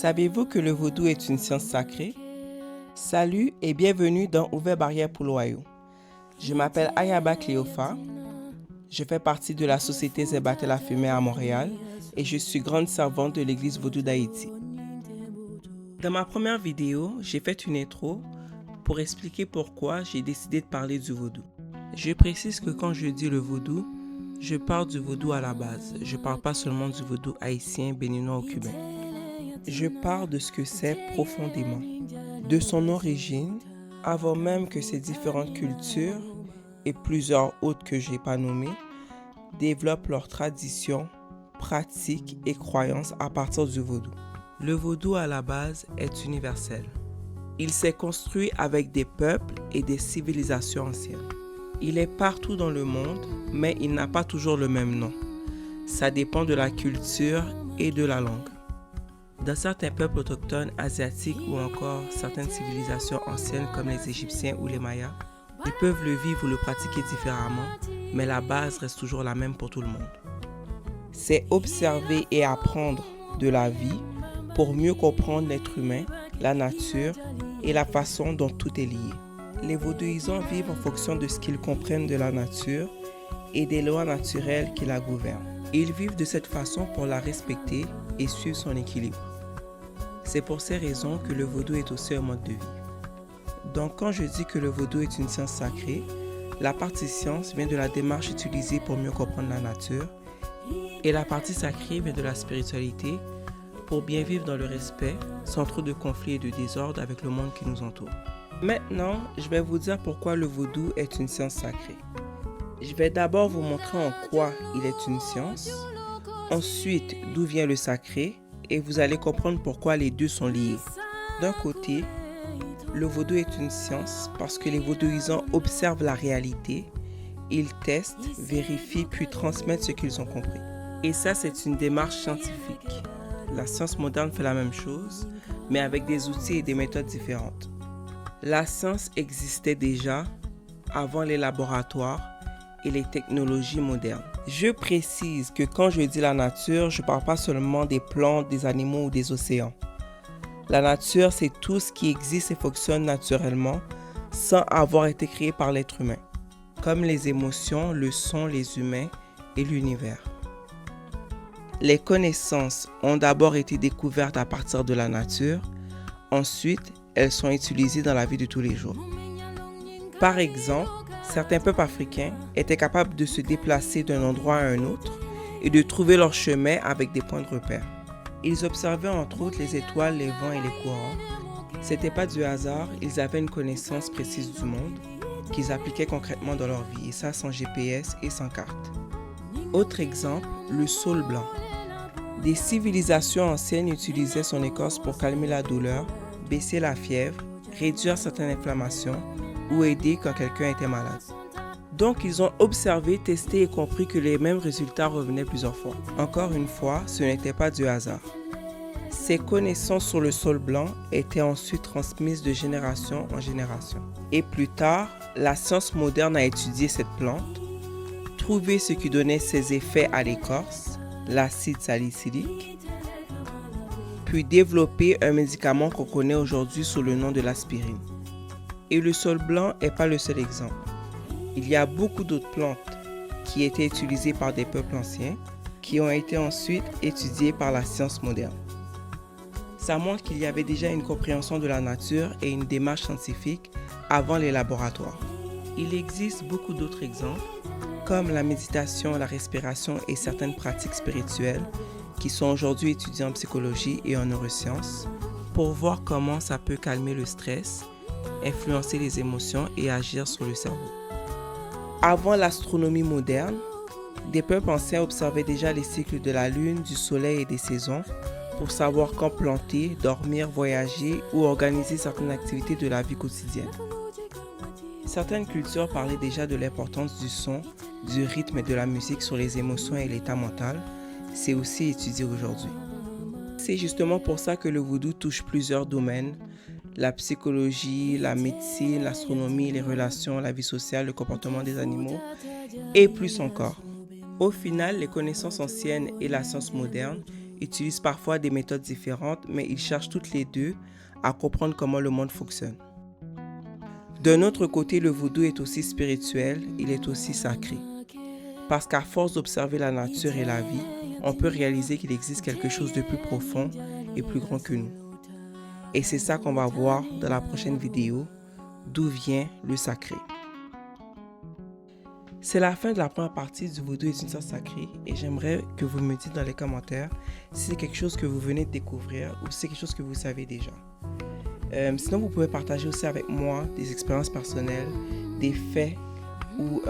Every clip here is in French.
Savez-vous que le vaudou est une science sacrée? Salut et bienvenue dans Ouvert Barrière pour l'Ohio. Je m'appelle Ayaba Cléopha. Je fais partie de la Société Zebatel Afumé à Montréal et je suis grande servante de l'Église Vaudou d'Haïti. Dans ma première vidéo, j'ai fait une intro pour expliquer pourquoi j'ai décidé de parler du vaudou. Je précise que quand je dis le vaudou, je parle du vaudou à la base. Je ne parle pas seulement du vaudou haïtien, béninois ou cubain. Je parle de ce que c'est profondément, de son origine, avant même que ces différentes cultures, et plusieurs autres que je n'ai pas nommées, développent leurs traditions, pratiques et croyances à partir du vaudou. Le vaudou à la base est universel. Il s'est construit avec des peuples et des civilisations anciennes. Il est partout dans le monde, mais il n'a pas toujours le même nom. Ça dépend de la culture et de la langue. Dans certains peuples autochtones asiatiques ou encore certaines civilisations anciennes comme les Égyptiens ou les Mayas, ils peuvent le vivre ou le pratiquer différemment, mais la base reste toujours la même pour tout le monde. C'est observer et apprendre de la vie pour mieux comprendre l'être humain, la nature et la façon dont tout est lié. Les vaudouisants vivent en fonction de ce qu'ils comprennent de la nature et des lois naturelles qui la gouvernent. Ils vivent de cette façon pour la respecter et suivre son équilibre. C'est pour ces raisons que le vaudou est aussi un mode de vie. Donc quand je dis que le vaudou est une science sacrée, la partie science vient de la démarche utilisée pour mieux comprendre la nature et la partie sacrée vient de la spiritualité pour bien vivre dans le respect, sans trop de conflits et de désordre avec le monde qui nous entoure. Maintenant, je vais vous dire pourquoi le vaudou est une science sacrée. Je vais d'abord vous montrer en quoi il est une science, ensuite d'où vient le sacré, et vous allez comprendre pourquoi les deux sont liés. D'un côté, le vaudou est une science parce que les vaudouisants observent la réalité, ils testent, vérifient puis transmettent ce qu'ils ont compris. Et ça, c'est une démarche scientifique. La science moderne fait la même chose, mais avec des outils et des méthodes différentes. La science existait déjà avant les laboratoires et les technologies modernes. Je précise que quand je dis la nature, je ne parle pas seulement des plantes, des animaux ou des océans. La nature, c'est tout ce qui existe et fonctionne naturellement sans avoir été créé par l'être humain, comme les émotions, le son, les humains et l'univers. Les connaissances ont d'abord été découvertes à partir de la nature, ensuite elles sont utilisées dans la vie de tous les jours. Par exemple, certains peuples africains étaient capables de se déplacer d'un endroit à un autre et de trouver leur chemin avec des points de repère. Ils observaient entre autres les étoiles, les vents et les courants. C'était pas du hasard, ils avaient une connaissance précise du monde qu'ils appliquaient concrètement dans leur vie, et ça sans GPS et sans carte. Autre exemple, le saule blanc. Des civilisations anciennes utilisaient son écorce pour calmer la douleur, baisser la fièvre, réduire certaines inflammations ou aider quand quelqu'un était malade. Donc ils ont observé, testé et compris que les mêmes résultats revenaient plusieurs fois. Encore une fois, ce n'était pas du hasard. Ces connaissances sur le saule blanc étaient ensuite transmises de génération en génération. Et plus tard, la science moderne a étudié cette plante, trouvé ce qui donnait ses effets à l'écorce, l'acide salicylique, puis développé un médicament qu'on connaît aujourd'hui sous le nom de l'aspirine. Et le saule blanc n'est pas le seul exemple. Il y a beaucoup d'autres plantes qui étaient utilisées par des peuples anciens, qui ont été ensuite étudiées par la science moderne. Ça montre qu'il y avait déjà une compréhension de la nature et une démarche scientifique avant les laboratoires. Il existe beaucoup d'autres exemples, comme la méditation, la respiration et certaines pratiques spirituelles qui sont aujourd'hui étudiées en psychologie et en neurosciences pour voir comment ça peut calmer le stress, influencer les émotions et agir sur le cerveau. Avant l'astronomie moderne, des peuples anciens observaient déjà les cycles de la lune, du soleil et des saisons pour savoir quand planter, dormir, voyager ou organiser certaines activités de la vie quotidienne. Certaines cultures parlaient déjà de l'importance du son, du rythme et de la musique sur les émotions et l'état mental. C'est aussi étudié aujourd'hui. C'est justement pour ça que le vaudou touche plusieurs domaines, la psychologie, la médecine, l'astronomie, les relations, la vie sociale, le comportement des animaux et plus encore. Au final, les connaissances anciennes et la science moderne utilisent parfois des méthodes différentes, mais ils cherchent toutes les deux à comprendre comment le monde fonctionne. D'un autre côté, le vaudou est aussi spirituel, il est aussi sacré. Parce qu'à force d'observer la nature et la vie, on peut réaliser qu'il existe quelque chose de plus profond et plus grand que nous. Et c'est ça qu'on va voir dans la prochaine vidéo, d'où vient le sacré. C'est la fin de la première partie du vaudou est une science sacrée et j'aimerais que vous me dites dans les commentaires si c'est quelque chose que vous venez de découvrir ou si c'est quelque chose que vous savez déjà. Sinon, vous pouvez partager aussi avec moi des expériences personnelles, des faits ou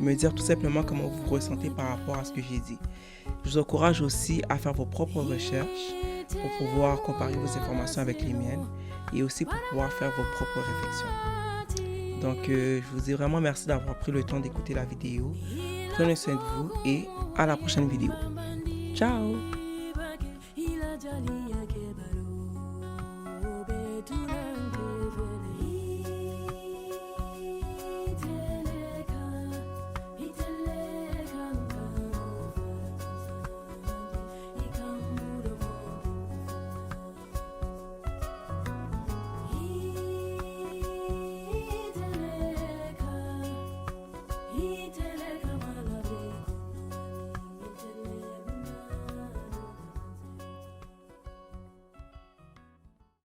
me dire tout simplement comment vous vous ressentez par rapport à ce que j'ai dit. Je vous encourage aussi à faire vos propres recherches pour pouvoir comparer vos informations avec les miennes et aussi pour pouvoir faire vos propres réflexions. Donc, je vous dis vraiment merci d'avoir pris le temps d'écouter la vidéo. Prenez soin de vous et à la prochaine vidéo. Ciao!